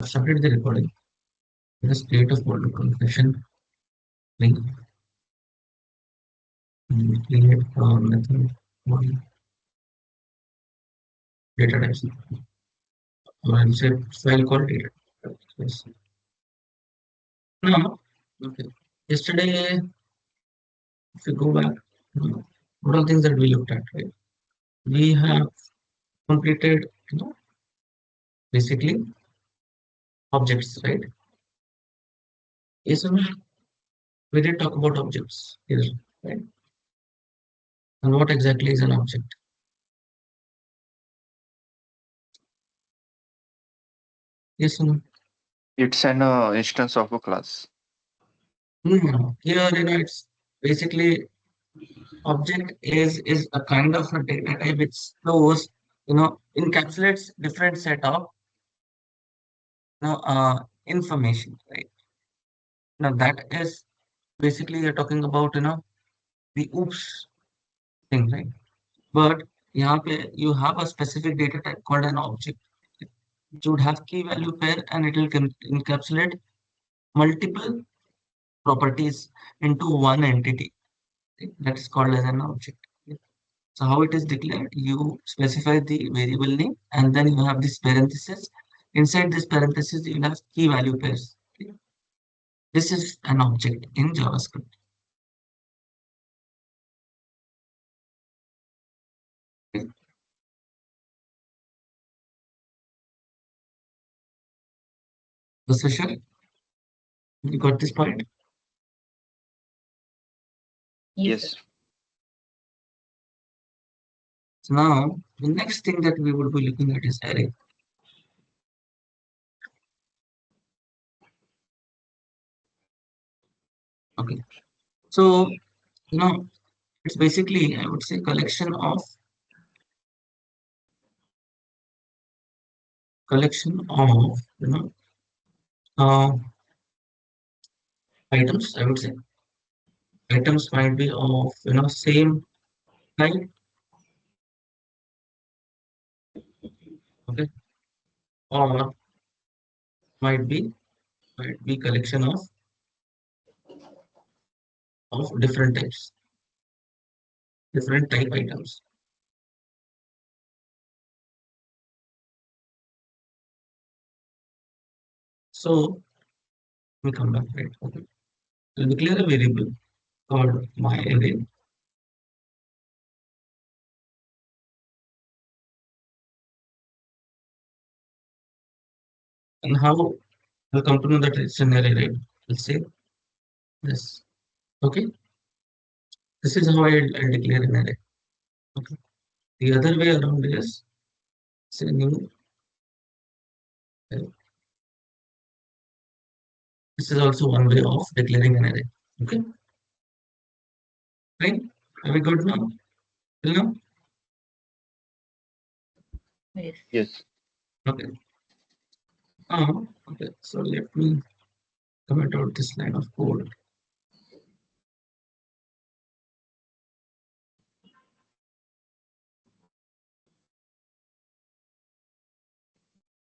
I've started the recording. Just create a folder confession link and create a method one data types. Or I'll say file called data. Yes. Now, okay. Yesterday, if you go back, what are things that we looked at, right? We have completed, basically objects, right? Yes, or no? We did talk about objects here, right? And what exactly is an object? Yes or no? It's an instance of a class. No, no, no. Here, it's basically object is a kind of a data type which stores, encapsulates different set of, information, right? Now that is basically you're talking about, the oops thing, right? But यहाँ पे you have a specific data type called an object. It would have key value pair and it will encapsulate multiple properties into one entity. That is called as an object. So how it is declared? You specify the variable name and then you have this parenthesis. Inside this parenthesis, you have key value pairs. This is an object in JavaScript. So Sasha, you got this point? Yes, Yes. sir. So now the next thing that we would be looking at is array. Okay. So it's basically I would say collection of uh, items. I would say items might be of same type. Okay. Or might be collection of different types, different type items. So we come back, right? Okay. We'll declare a variable called my array. And how we'll come to know that it's an array, right? We'll say this. Okay. This is how I'll declare an array. Okay. The other way around is say new array. This is also one way of declaring an array. Okay. Fine. Are we good now? Till now? Yes. Yes. Okay. Okay. So let me comment out this line of code.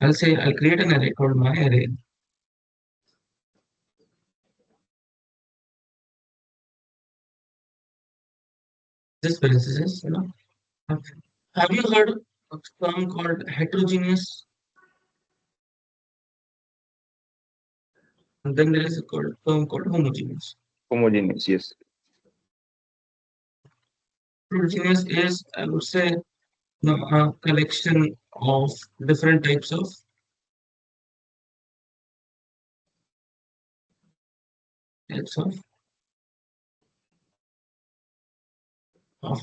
I'll say I'll create an array called my array. This parenthesis, have you heard of a term called heterogeneous? And then there is a term called homogeneous. Homogeneous. Yes. Heterogeneous is, I would say, a collection of different types of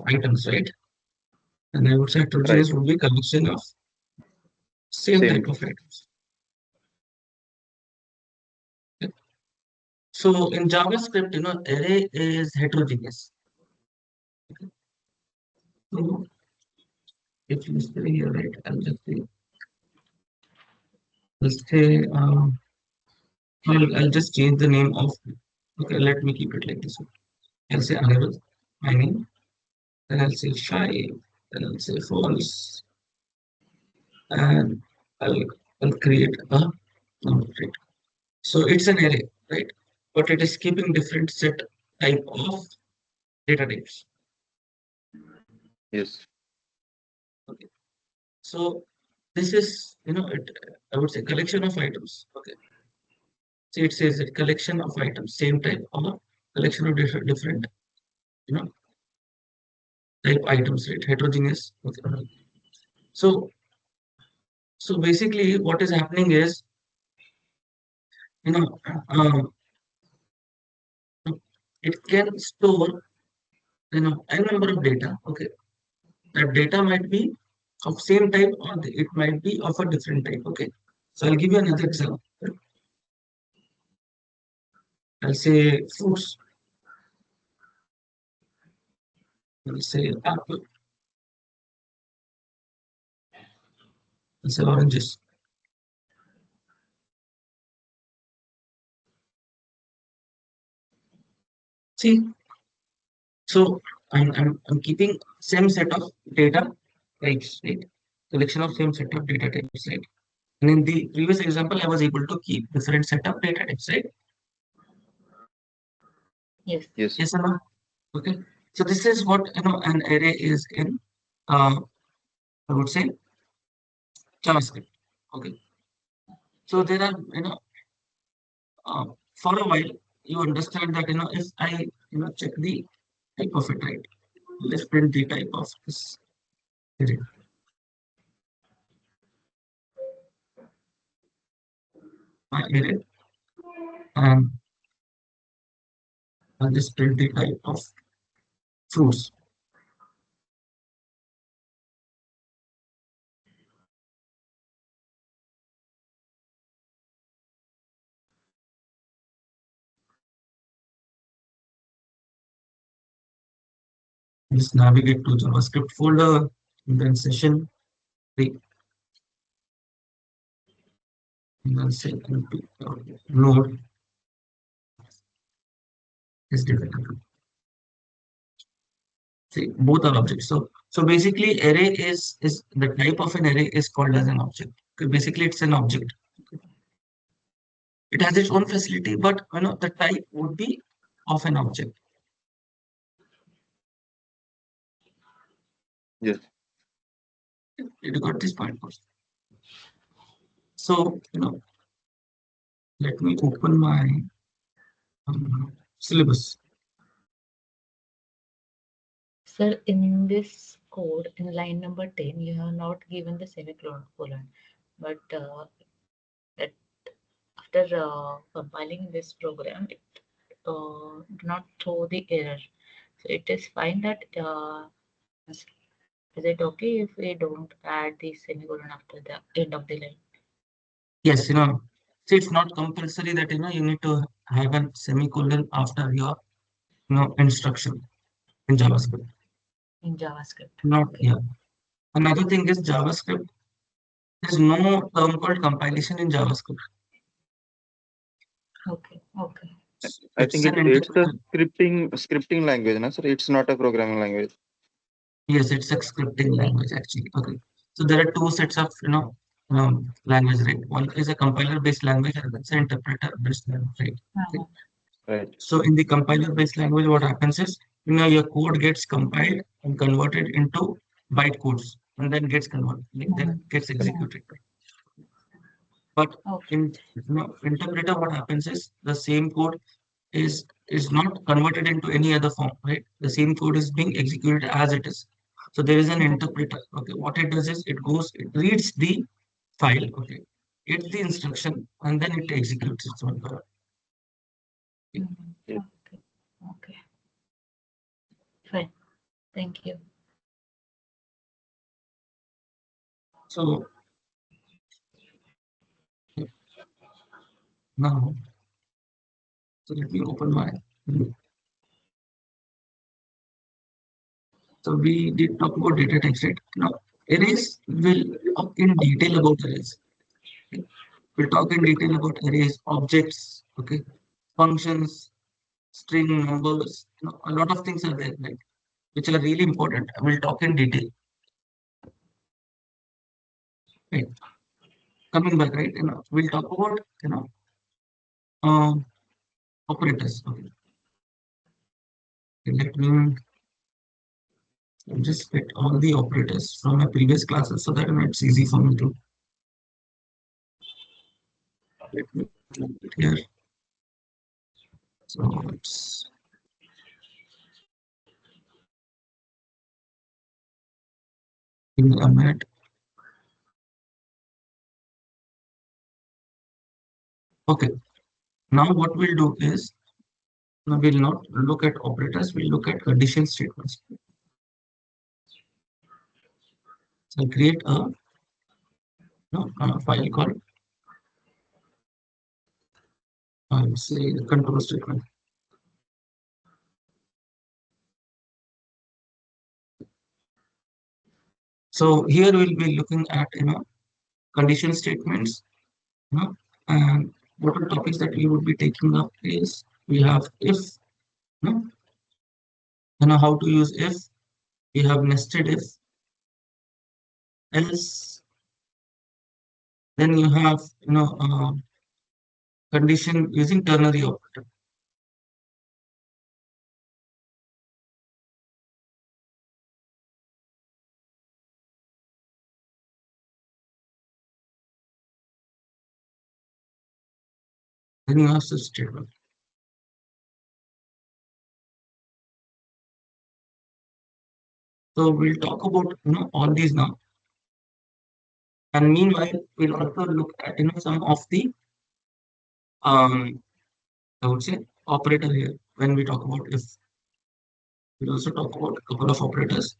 items, right? And I would say Right. heterogeneous would be a collection of same Same. type of items. Okay. So in JavaScript, array is heterogeneous. Okay. So if you stay here, right, I'll just change the name of. Okay, let me keep it like this. I'll say Anirudh, my name. Then I'll say shy. Then I'll say false. And I'll, I'll create a Right. So it's an array, right? But it is keeping different set type of data types. Yes. Okay. So this is, it, I would say collection of items. Okay. See, it says that collection of items, same type, or collection of different, you know, type items, right? Heterogeneous. Okay. So, so basically, what is happening is, you know, um, it can store, n number of data. Okay, that data might be of same type or it might be of a different type. Okay, so I'll give you another example. I'll say fruits. I'll say apple. I'll say oranges. See, so I'm keeping same set of data types, right? Collection of same set of data types, right? And in the previous example, I was able to keep different set of data types, right? Yes. Yes. Yes or no? Okay. So this is what an array is in I would say JavaScript. Okay. So there are for a while you understand that if I check the type of it, right? Let's print the type of this array. My array, and I'll just print the type of fruits. Just navigate to JavaScript folder and then session 3 and then say node is defined. See, both are objects. So basically, array is the type of an array is called as an object. Okay, basically, it's an object. It has its own facility, but the type would be of an object. Yes. Did you got this point first? So let me open my syllabus. Sir, in this code, in line number 10, you have not given the semicolon, but that after compiling this program, it do not throw the error. So it is fine that is it okay if we don't add the semicolon after the end of the line Yes, see, it's not compulsory that you need to have a semicolon after your instruction in JavaScript. in JavaScript? Not Okay, yeah. Another thing is JavaScript. There's no term called compilation in JavaScript. okay, okay. I think It's an it's a interpreter. scripting language, na, sir. It's not a programming language. Yes, it's a scripting language actually. Okay. So there are two sets of language, right? One is a compiler-based language and that's an interpreter-based language, right? Okay. Uh-huh. Right. So in the compiler-based language, what happens is your code gets compiled and converted into byte codes and then gets converted, then gets executed. But Okay. in interpreter, what happens is the same code is not converted into any other form, right? The same code is being executed as it is. So there is an interpreter. Okay, what it does is it reads the file, okay, gets the instruction, and then it executes its own code. Okay. Mhm. Yes. Okay. Okay. Fine. Thank you. So now, so let me open my. So we did talk about data types, right? Now arrays will talk in detail about arrays. Okay. We'll talk in detail about arrays, objects, okay, functions, string numbers. A lot of things are there, right? Which are really important. We'll talk in detail. Right. coming back, right? We'll talk about um, operators. Okay, let me just get all the operators from my previous classes so that it's easy for me to let me keep it here. So it's in a minute. Okay, now what we'll do is now we'll not look at operators, we'll look at condition statements. So I'll create a file called say control statement. So here we'll be looking at condition statements, you know, and what are topics that we would be taking up is we have if, you know, how to use if, we have nested if, else, then you have condition using ternary operator. Then you have switch statement. So we'll talk about all these now. And meanwhile, we'll also look at some of the I would say operator here when we talk about if. We'll also talk about a couple of operators.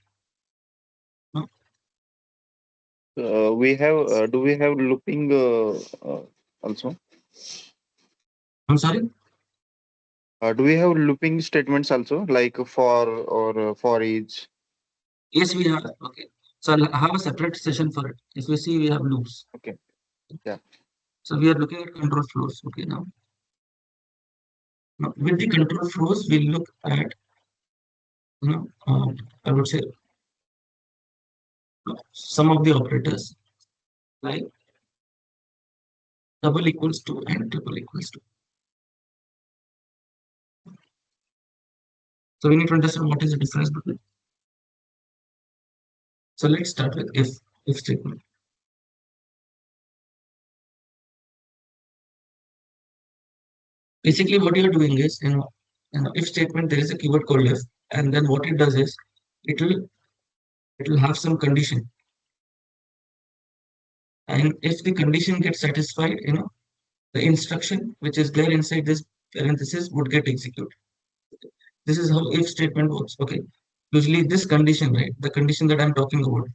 No? We have do we have looping also? I'm sorry. Do we have looping statements also, like for or for each? Yes, we have. Okay. So I'll have a separate session for it. If you see, we have loops. Okay. Yeah. So we are looking at control flows. Okay, now with the control flows, we'll look at I would say some of the operators like double equals to and triple equals to. So we need to understand what is the difference between. So let's start with if statement. Basically, what you're doing is if statement there is a keyword called if, and then what it does is it will it will have some condition, and if the condition gets satisfied, the instruction which is there inside this parenthesis would get executed. This is how if statement works. Okay, usually this condition, right, the condition that I'm talking about,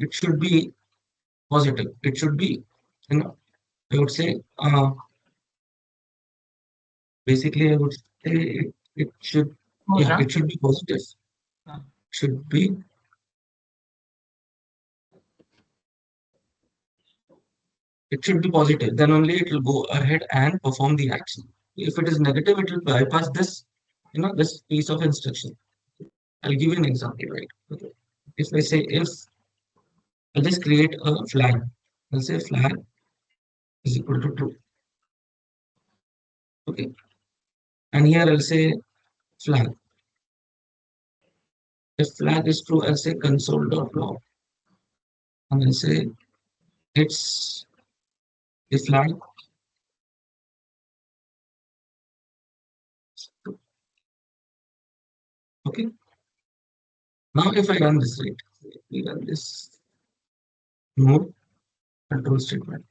it should be positive. It should be, I would say, basically, I would say it should, yeah, Mona? it should be positive. Should be, it should be positive. Then only it will go ahead and perform the action. If it is negative, it will bypass this, this piece of instruction. I'll give you an example, right? Okay. If I say if, I'll just create a flag. I'll say flag is equal to true. Okay. And here I'll say flag. If flag is true, I'll say console.log. And I'll say it's the flag. Okay. Now if I run this, right? We run this mode control statement.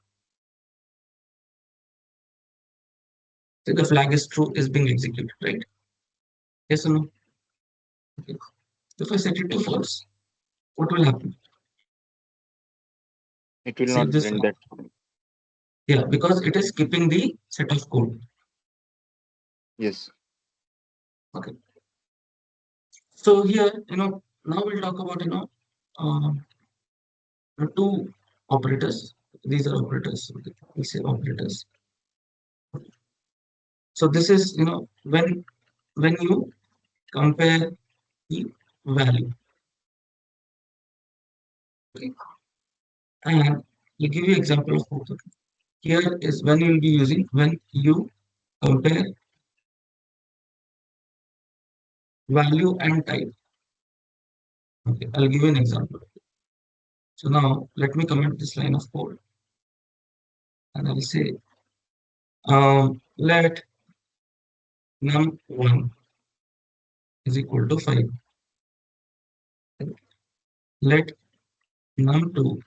So the flag is true is being executed, right? Yes or no? Okay. If I set it to false, what will happen? It will Save not this print flag. that. Yeah, because it is skipping the set of code. Yes. Okay. So here, now we'll talk about, the two operators. These are operators. Okay. We say operators. So this is, when you compare the value. Okay. And I'll give you example of both. Okay. Here is when you will be using when you compare value and type. Okay, I'll give you an example. So now let me comment this line of code and I'll say let num1 is equal to 5. Let num2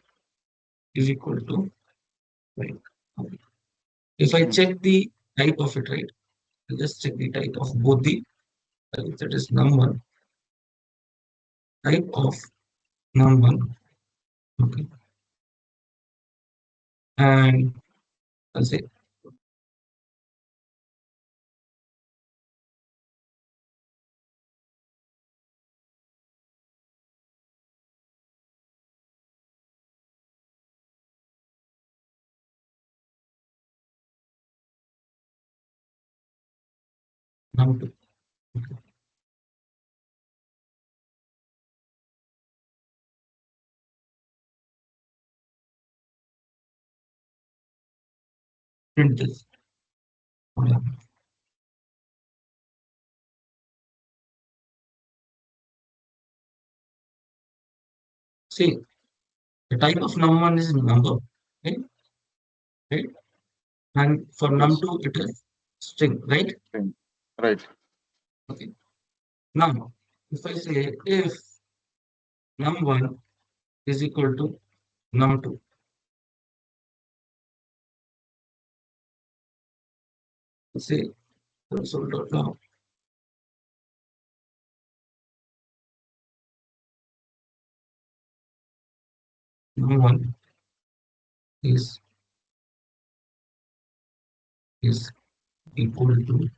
is equal to 5. Okay. If I Mm. check the type of it, right? I'll just check the type of both the values. That is num1, type of num1. Okay. And I'll say num2. Okay. Print this. Okay. See, the type of num1 is number, right? Right? And for Yes. num2 it is string, right? Fine. Right. Okay. Now, if I say if num1 is equal to num2, say console.log num1 is is equal to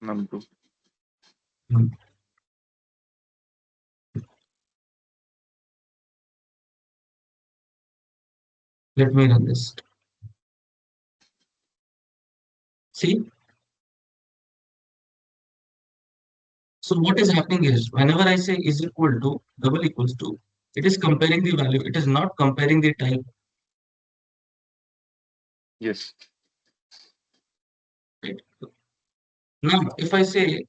Num2. num. Let me run this. See, so what is happening is whenever I say is equal to double equals to, it is comparing the value. It is not comparing the type. Yes. Right? Now, if I say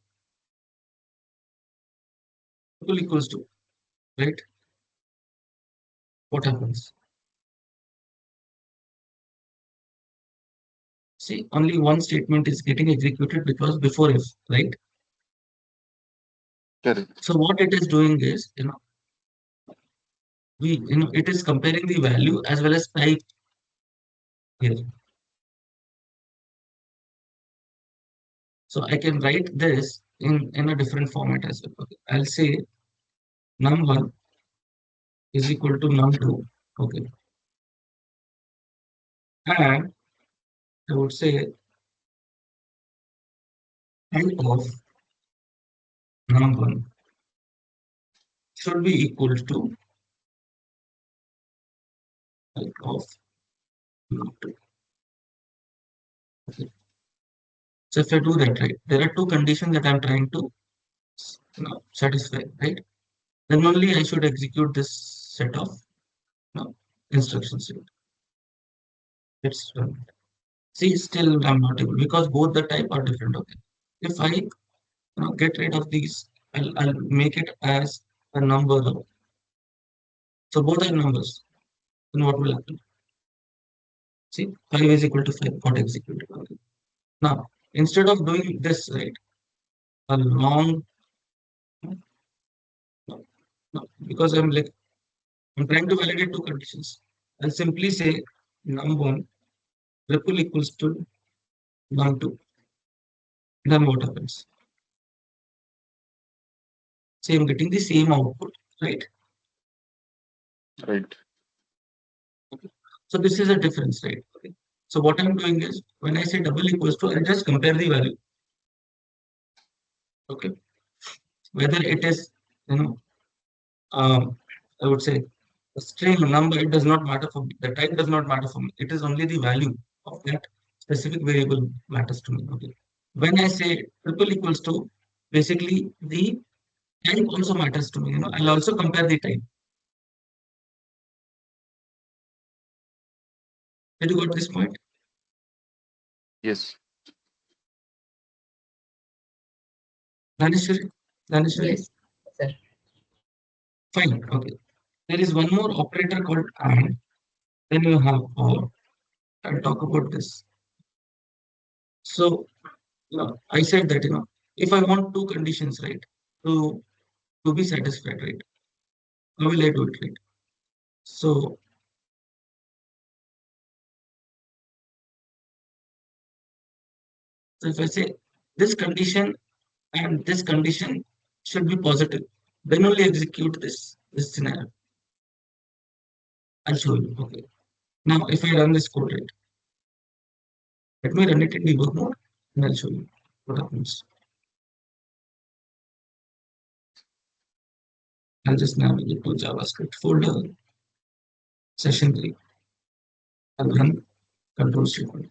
double equals to, right? What happens? See, only one statement is getting executed because before if, right? Correct. So what it is doing is, it is comparing the value as well as type here. So I can write this in a different format as well. Okay. I'll say num1 is equal to num2. Okay. And I would say type of num1 should be equal to type of num2. Okay. So if I do that, right, there are two conditions that I'm trying to satisfy, right? Then only I should execute this set of instructions. Let's run. See, still I'm not able because both the type are different. Okay. If I get rid of these, I'll make it as a number. So both are numbers. Then what will happen? See, 5 is equal to 5 got executed. Okay. Now, instead of doing this, right, a long, no, no, because I'm trying to validate two conditions. I'll simply say num1 triple equals to num2. Then what happens? See, I'm getting the same output, right? Right. Okay. So this is a difference, right? Okay. So what I'm doing is when I say double equals to, I'll just compare the value. Okay. Whether it is, you know, I would say a string, a number, it does not matter for me. The type does not matter for me. It is only the value of that specific variable matters to me. Okay. When I say triple equals to, basically the type also matters to me. I'll also compare the type. Did you got this point? Yes. Dhaneshwari? Dhaneshwari? Yes, sir. Fine. Okay. There is one more operator called AND. Then you have OR. I'll talk about this. So, I said that, if I want two conditions, right, to to be satisfied, right, how will I do it, right? So, so if I say this condition and this condition should be positive, then only execute this scenario. I'll show you. Okay. Now, if I run this code, right, let me run it in debug mode, and I'll show you what happens. I'll just navigate to JavaScript folder, session 3, and run control statement.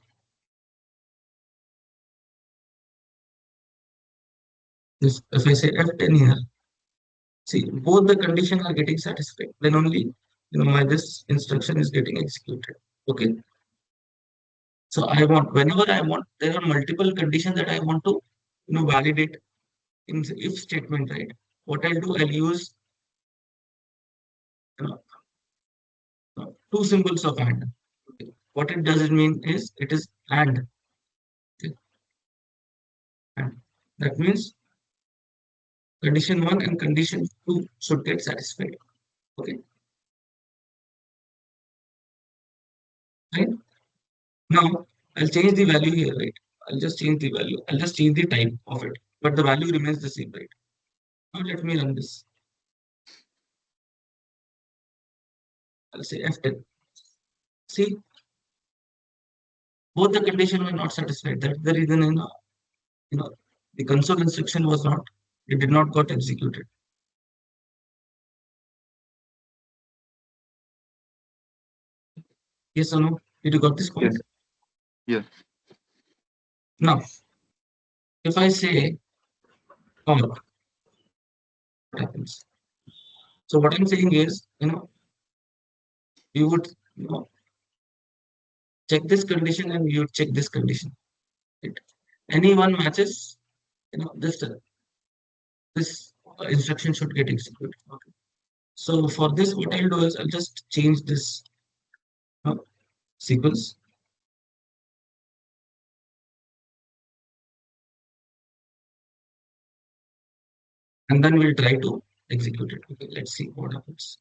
If I say F10 here, see, both the conditions are getting satisfied. Then only, my this instruction is getting executed. Okay. So I want, whenever I want, there are multiple conditions that I want to, validate in the if statement, right? What I'll do, I'll use two symbols of AND. Okay. What it doesn't mean is it is AND. Okay. And that means condition 1 and condition 2 should get satisfied. Okay. Right. Now I'll change the value here, right? I'll just change the value. I'll just change the type of it, but the value remains the same, right? Now let me run this. I'll say F10. See, both the condition were not satisfied. That's the reason, you know, the console instruction was not, it did not got executed. Yes or no? Did you got this point? Yes. Yes. Now, if I say or, what happens? So what I'm saying is, you would, check this condition and you check this condition. Right? Any one matches, this instruction should get executed. Okay. So for this, what I'll do is I'll just change this sequence. And then we'll try to execute it. Okay, let's see what happens.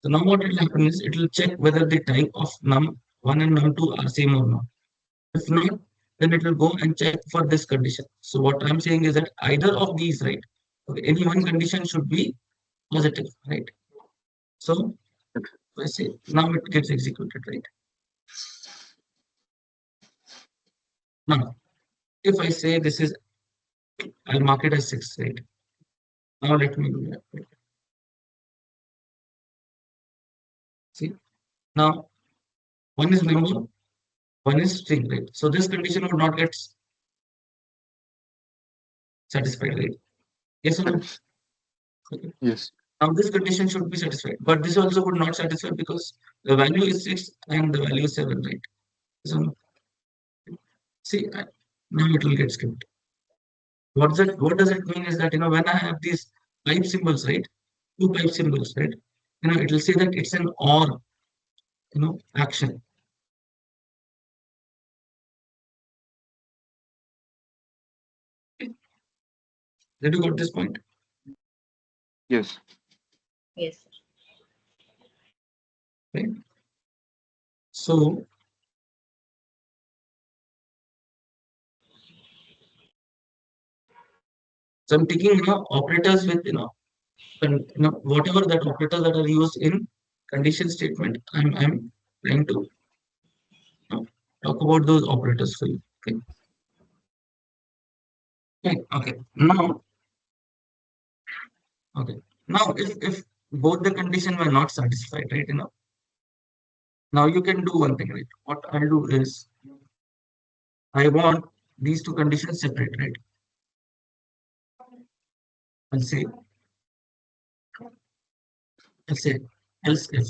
So now what will happen is it will check whether the type of num1 and num2 are same or not. If not, then it will go and check for this condition. So what I'm saying is that either of these, right? Okay, any one condition should be positive, right? So I say now it gets executed, right? Now, if I say this is, I'll mark it as 6, right? Now let me do that. Right? See, now one is number, one is string, right? So this condition would not get satisfied, right? Yes or no? Correct. Okay. Yes. Now this condition should be satisfied, but this also would not satisfy because the value is 6 and the value is 7, right? So see, now it will get skipped. What does it mean is that, when I have these pipe symbols, right? Two pipe symbols, right? It will say that it's an or, action. Did you got this point? Yes. Yes, sir. Right? So I'm taking, operators with, whatever that operators that are used in condition statement. I'm trying to, talk about those operators for you. Okay. Okay. Okay. Okay. Now, if both the condition were not satisfied, right? Now you can do one thing, right? What I'll do is I want these two conditions separate, right? I'll say, I'll say else if.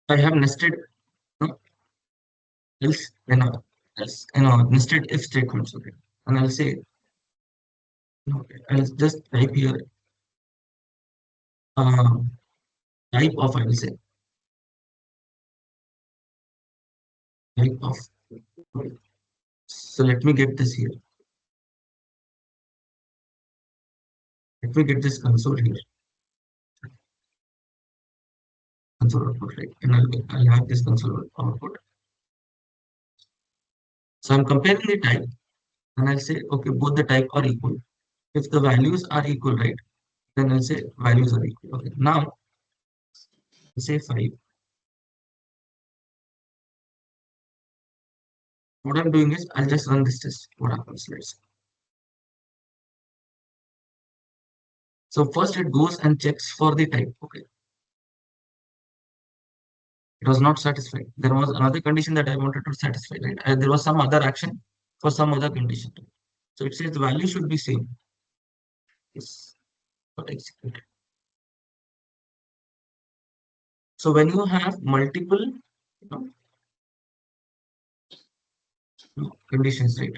I have nested, no, else, else, nested if statements. Okay, and I'll say, I'll just type here, um, type of, I will say, type of. So let me get this here. Let me get this console here, console output, right? And I'll have this console output. So I'm comparing the type, and I'll say, okay, both the type are equal. If the values are equal, right, then I'll say values are equal. Okay, now say 5. What I'm doing is I'll just run this test. What happens? Let's see. So first it goes and checks for the type. Okay, it was not satisfied. There was another condition that I wanted to satisfy, right? There was some other action for some other condition. So it says the value should be same. Yes, got executed. So when you have multiple, know, conditions, right?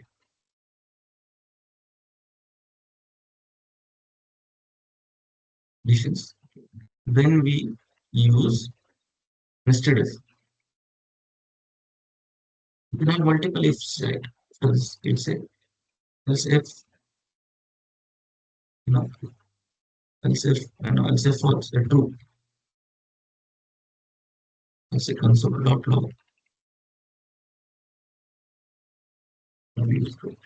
Conditions. Then we use nested if. You can have multiple ifs, right? So let's say else if you know else if else if false true. Else if console dot log true,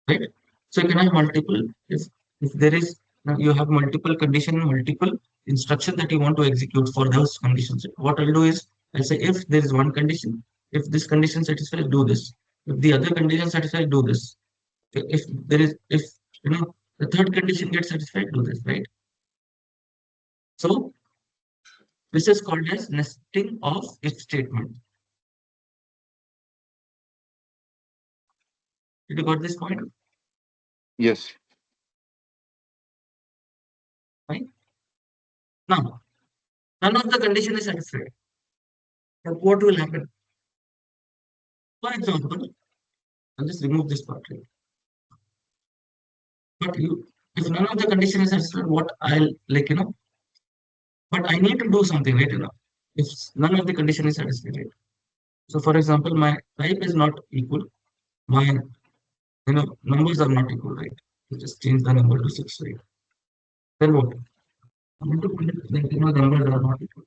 right? So you can have multiple if there is you have multiple condition, multiple instruction that you want to execute for those conditions. What I'll do is I'll say if there is one condition, if this condition satisfies, do this. If the other condition satisfies, do this. If there is if the third condition gets satisfied, do this, right? So this is called as nesting of if statement. Did you got this point? Yes. Right? Now, none of the condition is satisfied. But what will happen? For example, I'll just remove this part, right? But if none of the condition is satisfied, what I'll like, but I need to do something, right? If none of the condition is satisfied, right? So, for example, my type is not equal. My, numbers are not equal, right? You just change the number to 6, right? Then what? I need to put it like, the numbers are not equal.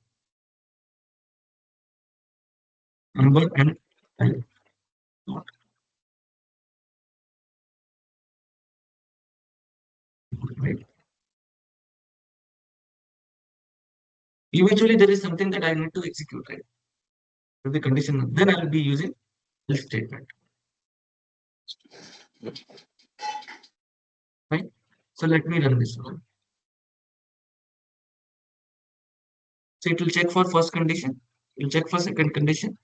Number and type not equal, right? Eventually, there is something that I need to execute, right? With the condition, then I'll be using else statement, right? So let me run this one. So it will check for first condition, it will check for second condition,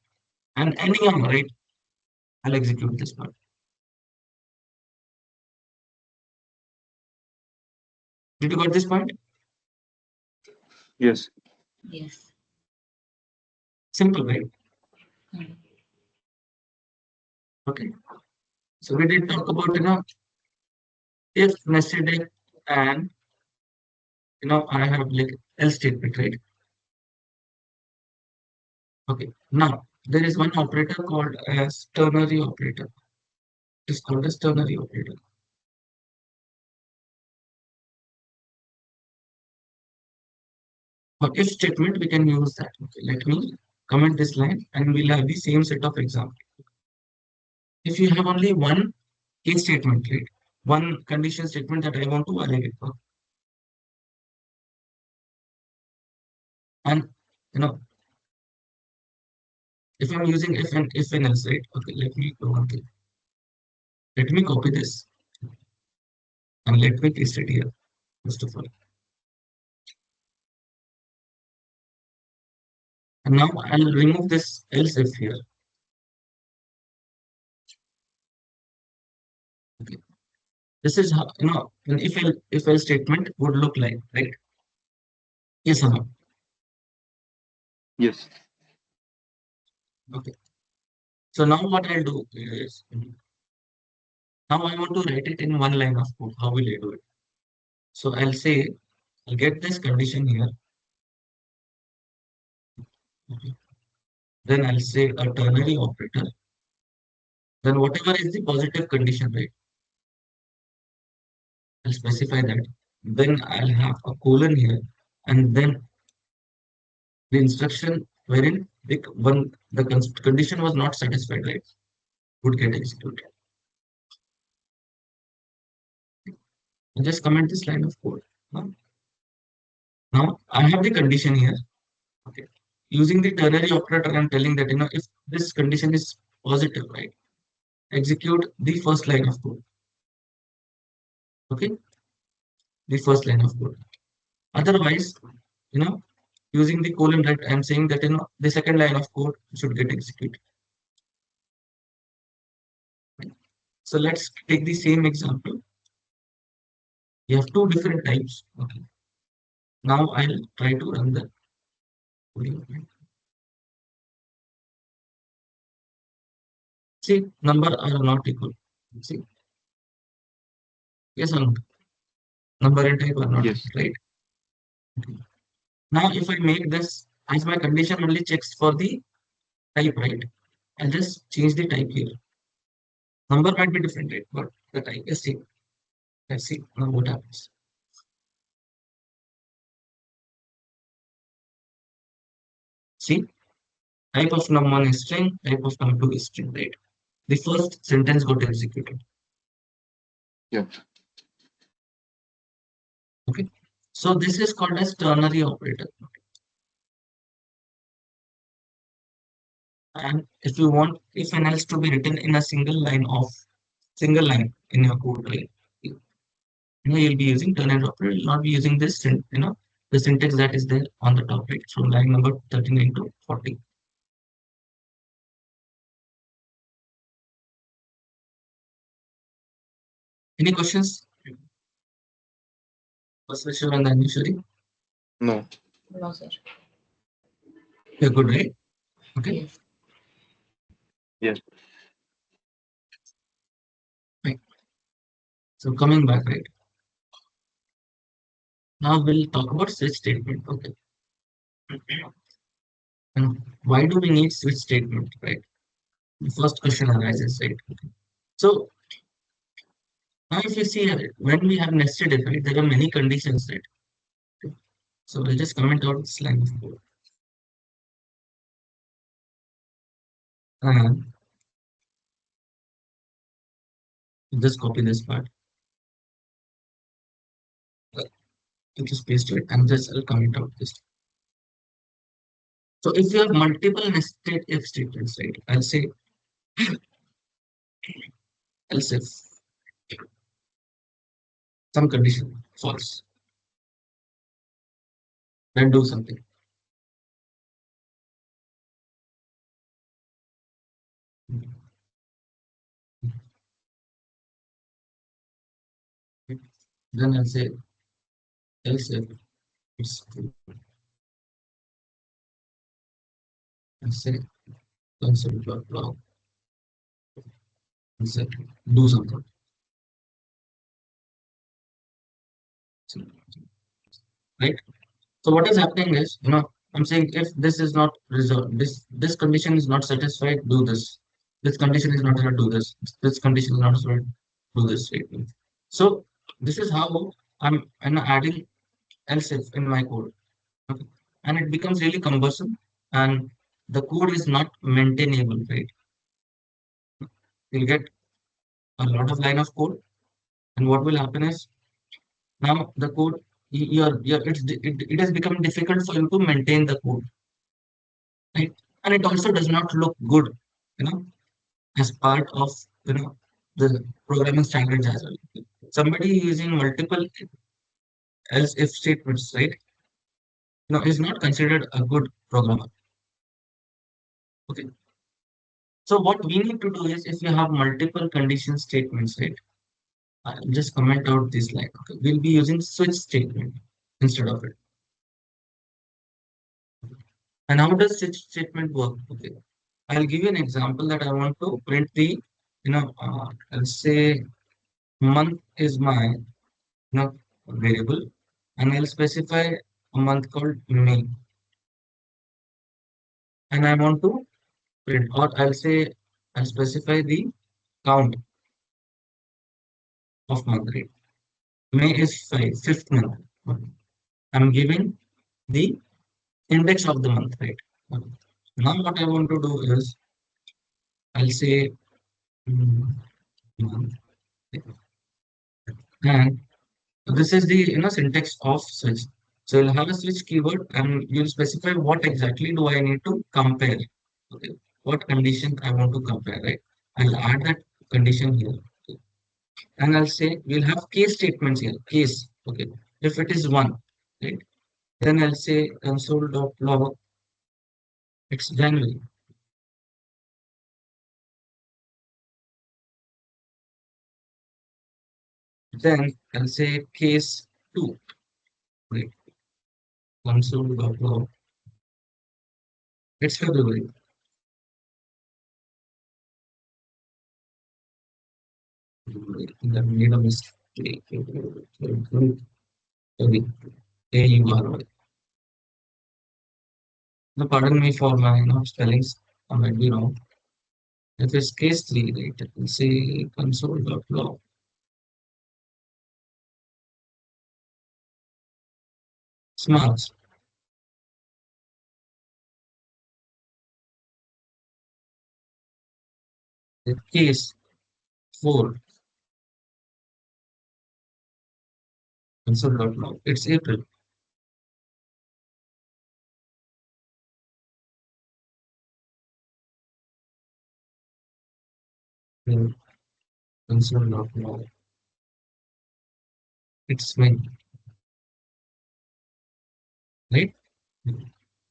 and anyhow, right? I'll execute this part. Did you got this point? Yes. Yes. Simple, right? Mm. Okay. So we did talk about if nested if and I have like else statement, right? Okay. Now there is one operator called as ternary operator. It is called as ternary operator. For if statement, we can use that. Okay, let me comment this line and we'll have the same set of examples. If you have only one case statement, right? One condition statement that I want to evaluate for. And if I'm using if and else, right? Okay, let me do one thing. Let me copy this and let me paste it here, first of all. And now I'll remove this else if here. Okay. This is how, an if else statement would look like, right? Yes or no? Yes. Okay. So now what I'll do is, now I want to write it in one line of code. How will I do it? So I'll say, I'll get this condition here. Okay. Then I'll say a ternary operator. Then whatever is the positive condition, right? I'll specify that. Then I'll have a colon here, and then the instruction wherein the condition was not satisfied, right, would get executed. And just comment this line of code. Now, now I have the condition here. Okay. Using the ternary operator, I'm telling that if this condition is positive, right, execute the first line of code. Okay, the first line of code. Otherwise, you know, using the colon, right, I'm saying that the second line of code should get executed. Right? So let's take the same example. You have two different types. Okay. Now I'll try to run the coding. See, number are not equal. See, yes or no? Number and type are not Yes. equal, right? Okay. Now, if I make this as my condition only checks for the type, right? I'll just change the type here. Number might be different, right? But the type is same. Let's see now what happens. See, type of num1 is string, type of num2 is string, right? The first sentence got executed. Yeah. Okay. So this is called as ternary operator. And if you want if and else to be written in a single line in your code, right? You'll be using ternary operator. You'll not be using this, the syntax that is there on the top, right? From line number 39 to 40. Any questions? First, Vishal and then Shuri. No. No, sir. You're good, right? Okay. Yes. Yes. Right. So coming back, right? Now we'll talk about switch statement. Okay. And why do we need switch statement, right? The first question arises, right? Okay. So now if you see when we have nested if, right, there are many conditions, right? Okay. So we'll just comment out this line of code. And just copy this part. You just paste it and just I'll comment out this. So if you have multiple nested if statements, right? I'll say else if some condition false, then do something. Then I'll say else if it's true. I'll say console dot log. I'll say do something. So, right? So what is happening is, I'm saying if this is not resolved, this condition is not satisfied, do this. This condition is not satisfied, do this. This condition is not satisfied, do this statement. So this is how I'm adding else if in my code. Okay. And it becomes really cumbersome and the code is not maintainable, right? You'll get a lot of line of code, and what will happen is now the code it has become difficult for you to maintain the code, right? And it also does not look good, you know, as part of the programming standards as well. Somebody using multiple else if statements, right? Is not considered a good programmer. Okay. So what we need to do is if you have multiple condition statements, right? I'll just comment out this line. Okay, we'll be using switch statement instead of it. And how does switch statement work? Okay, I'll give you an example that I want to print the, I'll say month is my, variable, and I'll specify a month called May, and I want to print, or I'll say I'll specify the count of month, right? May is fifth month. Okay. I'm giving the index of the month, right? Okay. Now what I want to do is I'll say mm, month, and this is the syntax of switch. So you'll have a switch keyword and you'll specify what exactly do I need to compare. Okay, what condition I want to compare, right? I'll add that condition here. Okay. And I'll say we'll have case statements here. Case, okay. If it is one, right? Then I'll say console.log, it's January. Then I'll say case two, right? Console.log, it's February. I made a mistake. Sorry. AURY. No, pardon me for my spellings. I might be wrong. If it's case 3, right, it will say console.log. Smarts. The case 4, console.log. It's April. Then console.log. It's May, right?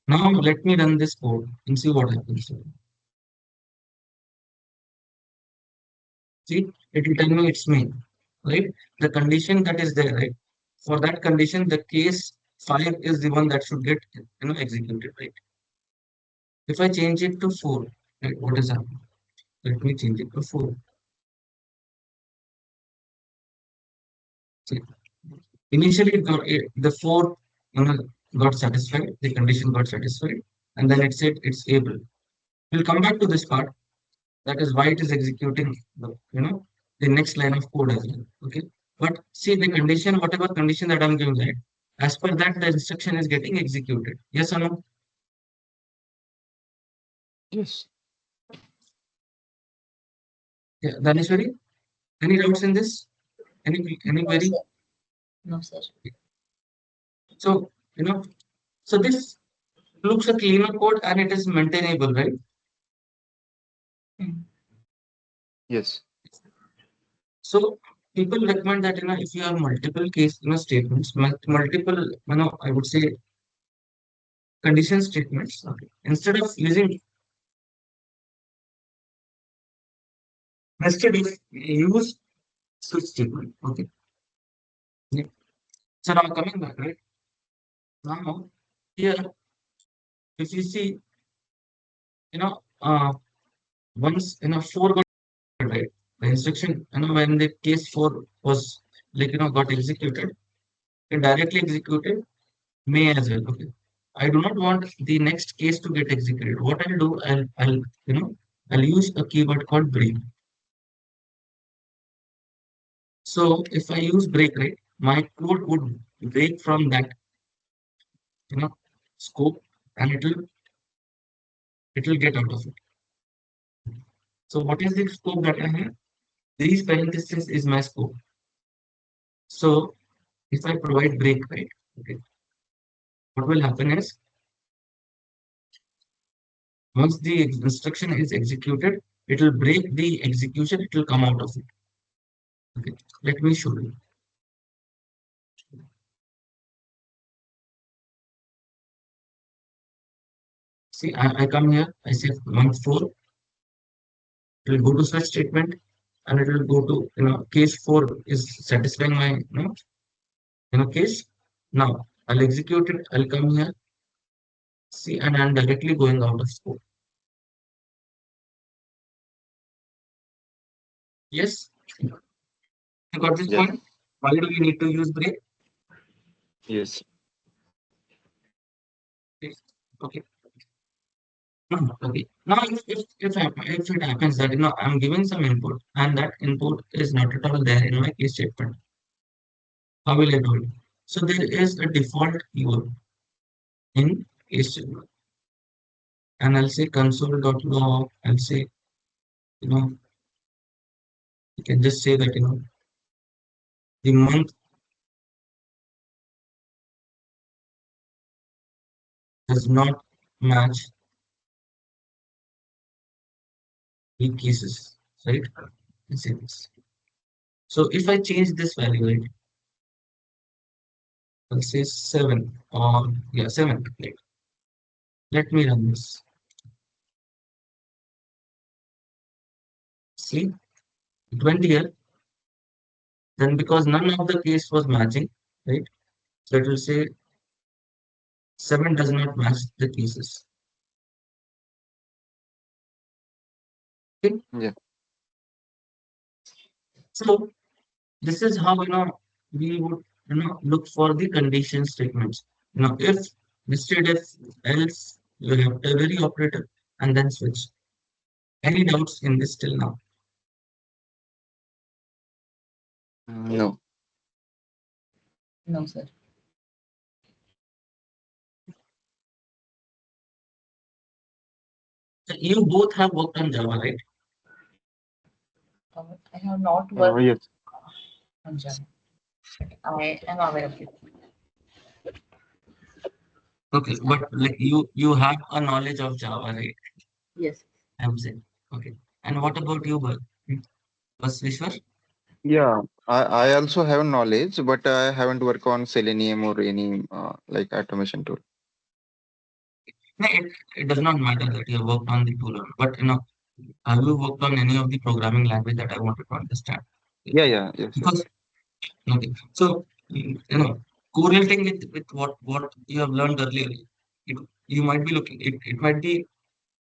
Now let me run this code and see what happens. See, it will tell me it's May, right? The condition that is there, right? For that condition, the case 5 is the one that should get executed, right? If I change it to 4, right, what is happening? Let me change it to 4. See, initially the 4 got satisfied, the condition got satisfied, and then it said it's able. We'll come back to this part. That is why it is executing the next line of code as well. Okay. But see the condition, whatever condition that I'm giving, right? As per that, the instruction is getting executed. Yes or no? Yes. Yeah, Daneshwari, any doubts in this? Any No, query? sir. No, sir. So, so this looks a cleaner code and it is maintainable, right? Mm. Yes. So people recommend that if you have multiple case statements, multiple I would say condition statements. Okay. Instead of use switch statement. Okay. Yeah. So now coming back, right? Now here, if you see, you know, uh, once 4 got right, the instruction, when the case 4 was got executed, it directly executed May as well. Okay. I do not want the next case to get executed. What I'll do, I'll use a keyword called break. So if I use break, right, my code would break from that, you know, scope, and it'll get out of it. So what is the scope that I have? These parentheses is my scope. So if I provide break, right, okay, what will happen is once the instruction is executed, it will break the execution, it will come out of it. Okay, let me show you. See, I come here, I say month 4, it will go to search statement, and it will go to, case 4 is satisfying my, case. Now I'll execute it. I'll come here, see, and I'm directly going out of scope. Yes, you got this Yes. point? Why do we need to use break? Yes. Yes. Okay. Okay. Now, if it happens that I'm giving some input and that input is not at all there in my case statement, how will I do it? So there is a default keyword in case statement, and I'll say console.log. I'll say, you know you can just say that the month does not match the cases, right? I say this. So if I change this value, right, I'll say 7 or yeah 7. Right? Let me run this. See, it went here. Then because none of the case was matching, right? So it will say 7 does not match the cases. Okay. Yeah. So this is how we would look for the condition statements. If instead if else you have ternary operator and then switch. Any doubts in this till now? No. No, sir. So you both have worked on Java, right? I have not worked Yes. on Java. I am aware of it. Okay, but like you have a knowledge of Java, right? Yes. I'm saying. Okay. And what about you, was Vishwar? Yeah. I also have knowledge, but I haven't worked on Selenium or any like automation tool. No, it does not matter that you have worked on the tool, but have you worked on any of the programming language that I wanted to understand? Yeah. Yeah. Yes. Yes. Because okay, so correlating with what you have learned earlier, you might be looking. It might be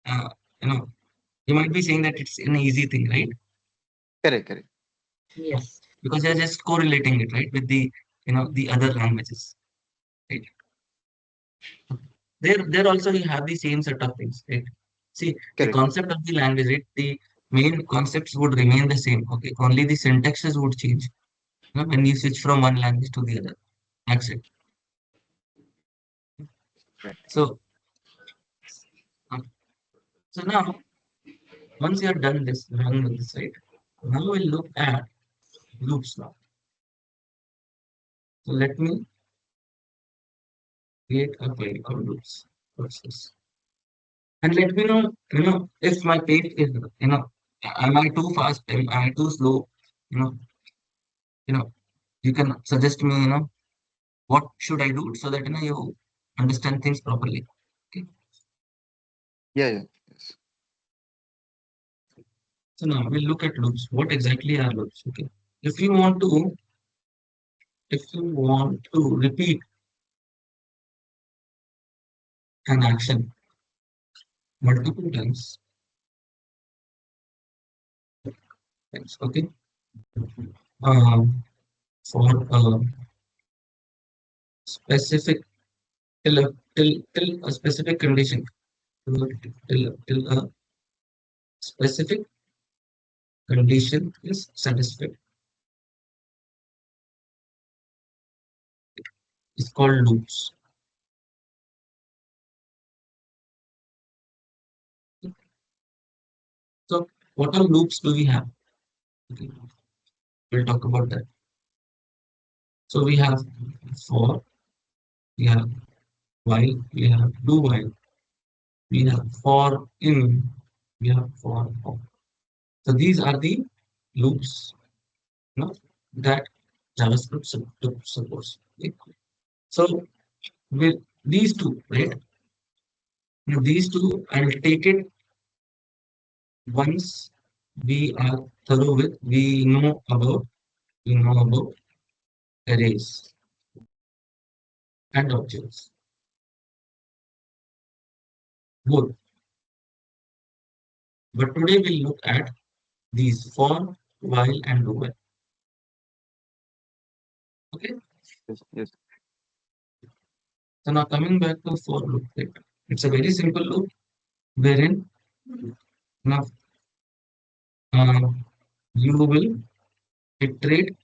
uh, you know you might be saying that it's an easy thing, right? Correct. Correct. Yes. Because you're just correlating it, right, with the the other languages, right? There also you have the same set of things, right? See, the Correct. concept of the language, right? The main concepts would remain the same. Okay, only the syntaxes would change. When you switch from one language to the other, that's it. Right. So, uh, so now once you are done with this, right? Now we'll look at loops now. So let me create a file called loops. What's this? And let me know, if my page is, am I too fast? Am I too slow? You know, you know, you can suggest me, what should I do so that you understand things properly. Okay. Yeah. Yeah. Yes. So now we'll look at loops. What exactly are loops? Okay. If you want to, if you want to repeat an action multiple times, okay. Um, for a specific till a specific condition, till a specific condition is satisfied. It's called loops. So what all loops do we have? Okay, we'll talk about that. So we have for, we have while, we have do while, we have for in, we have for for. So these are the loops, that JavaScript supports. Okay. So with these two, right? Now these two, I'll take it once. we are thorough with, we know about arrays and objects, both. But today we'll look at these for, while, and do while. Okay. Yes, yes, So now coming back to for loop, right? It's a very simple loop wherein now uh, you will iterate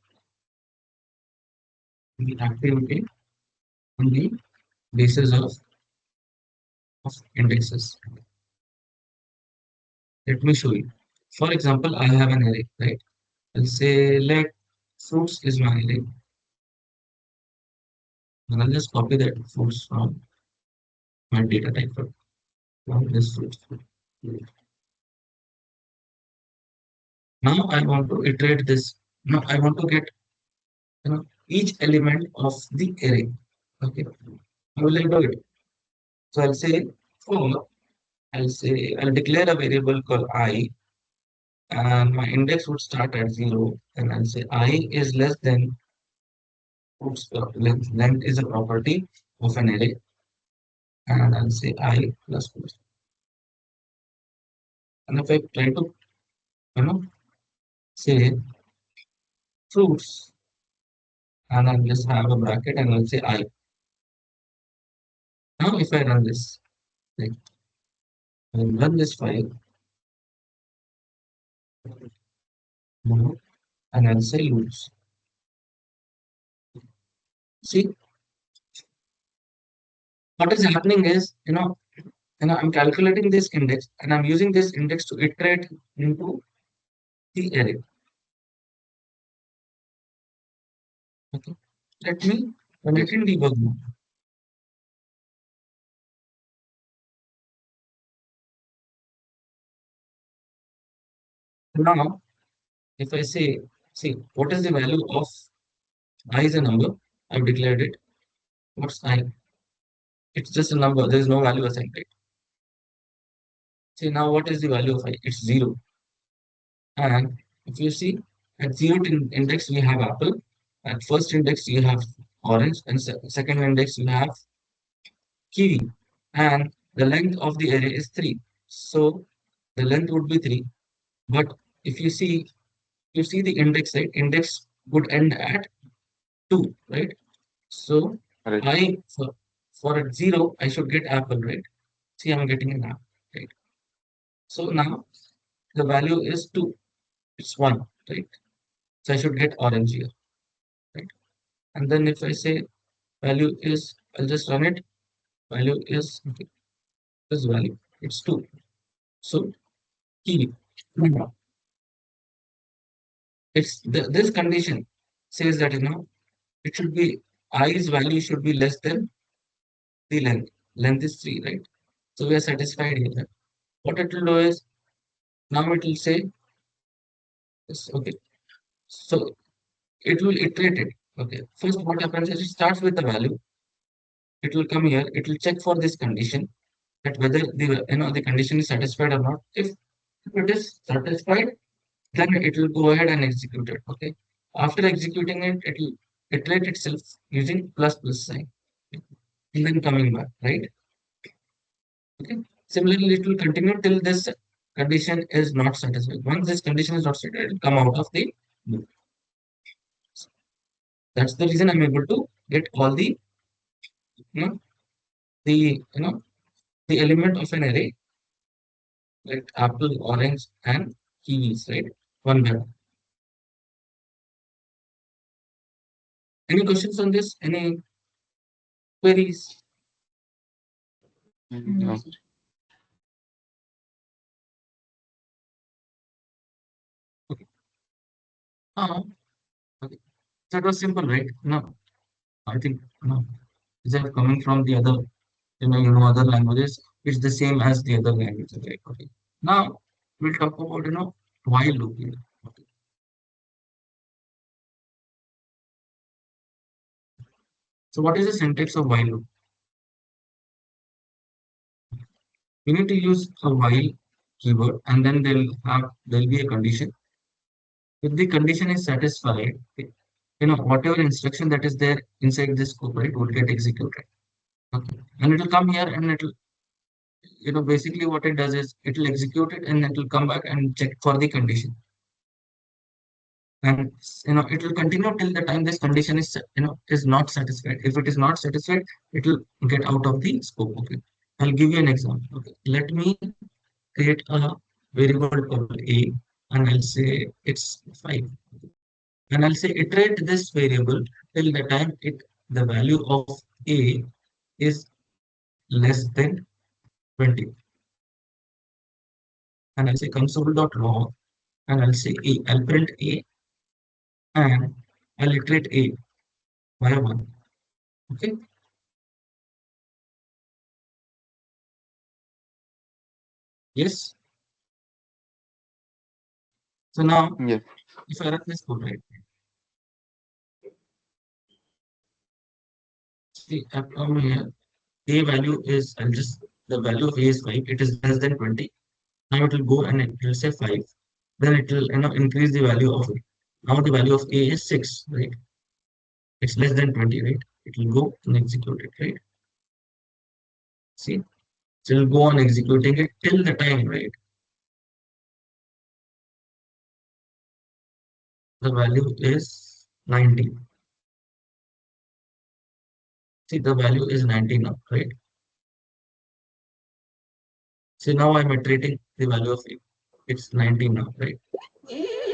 the activity on the basis of indexes. Let me show you. For example, I have an array, right? I'll say let fruits is my array, and I'll just copy that fruits from my data type from this fruits. Now I want to iterate this. Now I want to get each element of the array. Okay, how will I do it? So I'll say for I'll declare a variable called I, and my index would start at 0, and I'll say I is less than length is a property of an array, and I'll say I plus plus. And if I try to you know say fruits, and I'll just have a bracket and I'll say I. Now if I run this, like I'll run this file, and I'll say loops. See what is happening is I'm calculating this index and I'm using this index to iterate into the array. Okay. Let me run it yes. in debug mode. Now, if I say, see, what is the value of I is a number? I've declared it. What's I? It's just a number. There is no value assigned, right? See, now what is the value of I? It's 0. And if you see, at 0th index, we have apple. At first index, you have orange. And second index, you have kiwi. And the length of the array is 3. So the length would be 3. But if you see the index, right? Index would end at 2, right? So Right, I for at 0, I should get apple, right? See, I'm getting an apple, right? So now the value is 2. It's 1, right? So I should get orange here, right? And then if I say value is, I'll just run it. Value is okay, this value. It's 2. So kiwi. Now, this condition says that it should be i's value should be less than the length. Length is 3, right? So we are satisfied here. What it will do is now it will say this, okay. So it will iterate it. Okay. First, what happens is it starts with the value. It will come here. It will check for this condition that whether the condition is satisfied or not. If it is satisfied, then it will go ahead and execute it. Okay. After executing it, it will iterate itself using plus plus sign, and then coming back, right? Okay. Similarly, it will continue till this condition is not satisfied. Once this condition is not satisfied, it will come out of the loop. That's the reason I'm able to get all you know the the element of an array like apple, orange, and kiwis, right? One by one. Any questions on this? Any queries? No, No. sir. Okay. Uh, okay. That was simple, right? No, I think no. Is that coming from the other, other languages? It's the same as the other languages, right? Okay. Now we'll talk about while loop here. Okay. So what is the syntax of while loop? We need to use a while keyword, and then there'll be a condition. If the condition is satisfied, whatever instruction that is there inside this scope, right, will get executed. Okay, and it will come here, and it'll, basically what it does is it will execute it, and it will come back and check for the condition, and it will continue till the time this condition is not satisfied. If it is not satisfied, it will get out of the scope. Okay, I'll give you an example. Okay, let me create a variable called a, and I'll say it's 5. And I'll say iterate this variable till the time the value of a is less than 20. And I'll say console.log, and I'll say a. I'll print a, and I'll iterate a by 1. Okay. Yes. So now Yeah. if I run this code, right, see, I've come here. A value is, I'll just, the value of a is 5. It is less than 20. Now it will go and it will say 5. Then it will, increase the value of it. Now the value of a is 6, right? It's less than 20, right? It will go and execute it, right? See, so it will go on executing it till the time, right? The value is 90. See, the value is 90 now, right? See, now I'm iterating the value of a. It's 90 now, right?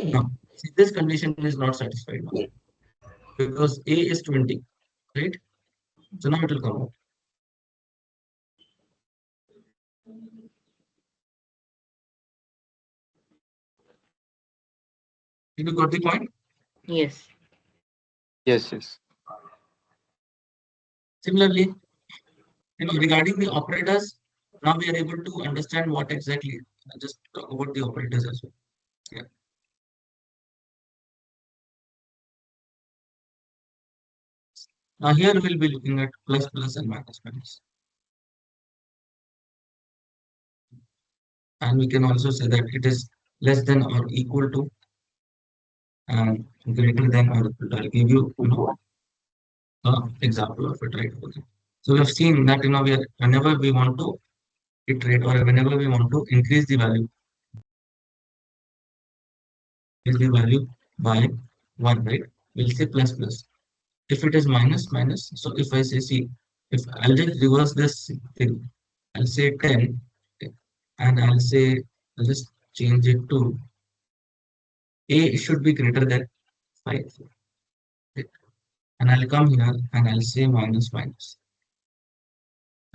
Now, see, this condition is not satisfied now because a is 20, right? So now it will come out. Did you got the point? Yes. Yes, yes. Similarly, regarding the operators, now we are able to understand what exactly. I'll just talk about the operators as well. Yeah. Now here we'll be looking at plus plus and minus minus. And we can also say that it is less than or equal to and greater than or equal to. I'll give you, example of it, right? Okay. So we have seen that we are, whenever we want to iterate or whenever we want to increase the value by 1, right? We'll say plus plus. If it is minus minus, so if I say, see, if I'll just reverse this thing, I'll say 10, okay, and I'll just change it to a should be greater than 5, okay, and I'll come here and I'll say minus minus.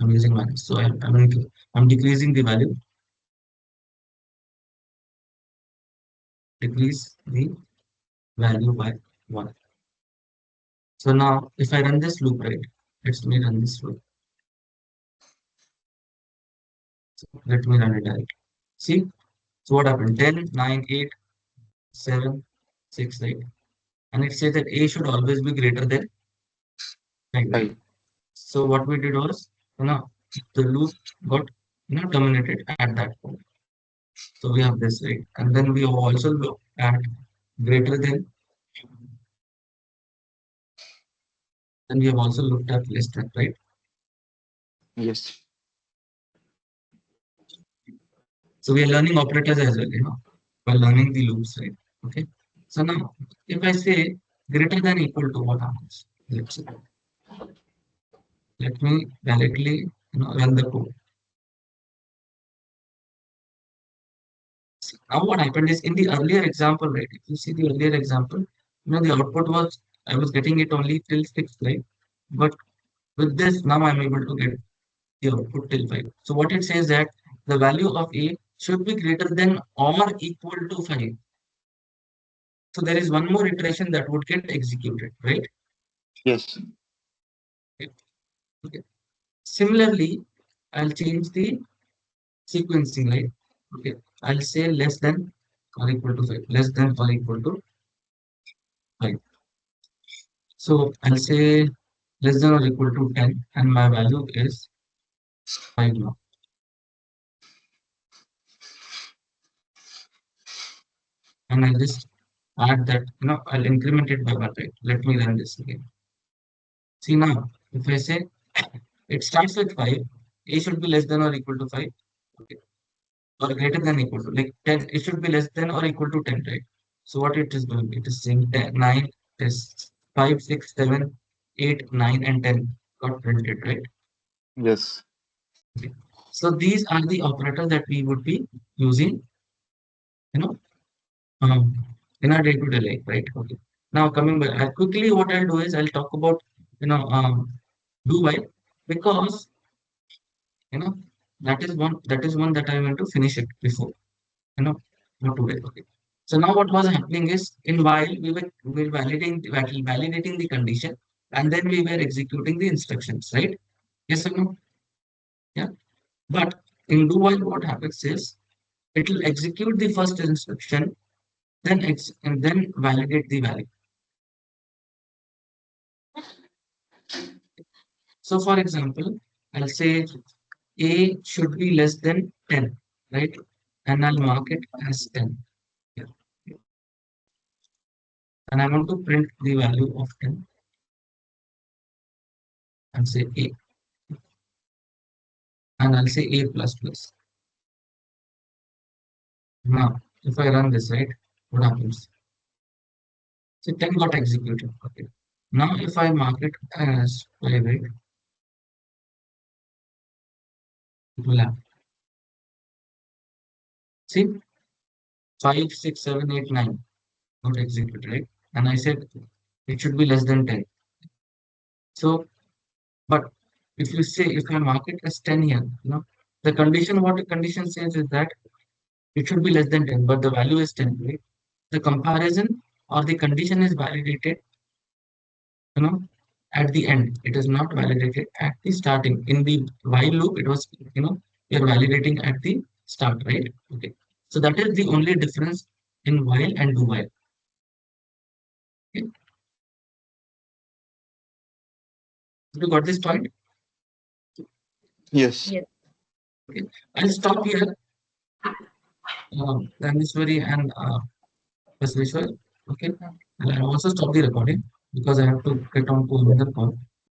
I'm using minus, so I'm decreasing the value, decrease the value by 1. So now if I run this loop, right, let me run this loop. So let me run it right. See, so what happened? 10, 9, 8, 7, 6, right? And it says that a should always be greater than 5, right? 5. So what we did was, the loop got, terminated at that point. So we have this, right? And then we have also looked at greater than, then we have also looked at less than, right? Yes. So we are learning operators as well, while learning the loops, right? Okay. So now, if I say greater than equal to, what happens? Let's see. Let me directly, run the code. Now what happened is in the earlier example, right? If you see the earlier example, the output was, I was getting it only till 6, right? But with this, now I'm able to get the output till 5. So what it says that the value of a should be greater than or equal to 5. So there is one more iteration that would get executed, right? Yes. Okay. Okay. Similarly, I'll change the sequencing, right? Okay. I'll say less than or equal to 5, less than or equal to 5. So I'll say less than or equal to 10, and my value is 5 now. and I'll just add that, I'll increment it by 1, right? Let me run this again. See now, if I say it starts with 5, a should be less than or equal to 5, okay, or greater than equal to, like 10, it should be less than or equal to 10, right? So what it is doing, it is saying 10, 9 is 5, 6, 7, 8, 9, and 10 got printed, right? Yes. Okay. So these are the operators that we would be using, you know, um, in our day-to-day life, right? Okay. Now coming back, quickly what I'll do is I'll talk about, do while, because you know that is one that I want to finish it before, you know, not today. Okay. So now what was happening is in while we were validating the condition, and then we were executing the instructions, right? Yes or no? Yeah. But in do while what happens is it will execute the first instruction, and then validate the value. So for example, I'll say a should be less than 10, right? And I'll mark it as 10. Yeah. And I want to print the value of 10 and say a, and I'll say a plus plus. Now, if I run this, right, what happens? So 10 got executed. Okay. Now, if I mark it as Playwright, it will have, see, 5, 6, 7, 8, 9 got executed, right? And I said it should be less than 10. So, but if you say, if I mark it as 10 here, the condition, what the condition says is that it should be less than 10, but the value is 10, right? The comparison or the condition is validated, you know, at the end. It is not validated at the starting. In the while loop, it was, you're validating at the start, right? Okay. So that is the only difference in while and do while. Okay. You got this point? Yes. Yes. Okay. I'll stop here. Dhaneshwari and Basveshwar. Okay. Okay. And I'll also stop the recording because I have to get on to another call.